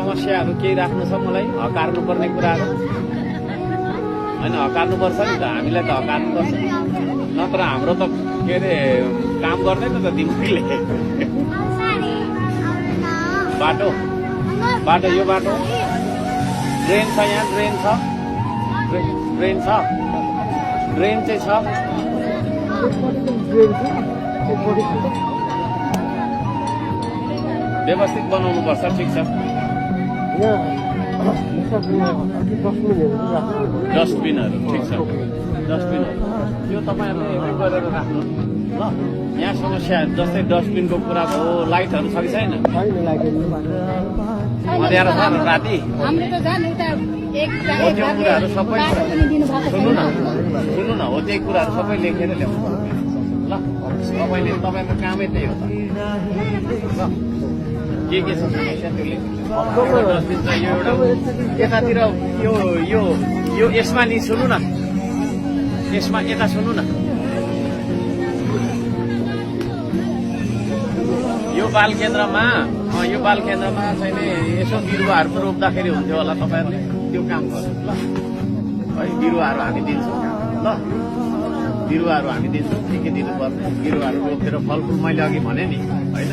समस्याहरू केही राख्नु छ मलाई हकार्नुपर्ने कुराहरू होइन हकार्नुपर्छ नि त हामीलाई त हकार्नुपर्छ नत्र हाम्रो त के अरे काम गर्दैन त दिमागले बाटो बाटो यो बाटो ड्रेन छ यहाँ ड्रेन छ ड्रेन छ ड्रेन चाहिँ छ व्यवस्थित बनाउनु पर्छ ठिक छ डस्टबिनहरू ठिक छ डस्टबिनहरू यो तपाईँहरूले उयो गरेर राख्नु ल यहाँ समस्या जस्तै डस्टबिनको कुरा भयो लाइटहरू छ कि छैन अँध्यारो छ राति हो त्यो कुराहरू सबै सुन्नु न हो त्यही कुराहरू सबै लेखेर ल्याउनु ल तपाईँको कामै त्यही हो त ल के छ समस्या त्यो डस्टबिन छ यो एउटा यतातिर यो यसमा नि सुन्नु न यसमा यता सुन्नु न यो बाल केन्द्रमा चाहिँ नि यसो बिरुवाहरू पनि रोप्दाखेरि हुन्थ्यो होला तपाईँहरूले त्यो काम गर्नु ल है बिरुवाहरू हामी दिन्छौँ ल बिरुवाहरू हामी दिन्छौँ के दिनुपर्ने बिरुवाहरू रोपेर फलफुल मैले अघि भने नि होइन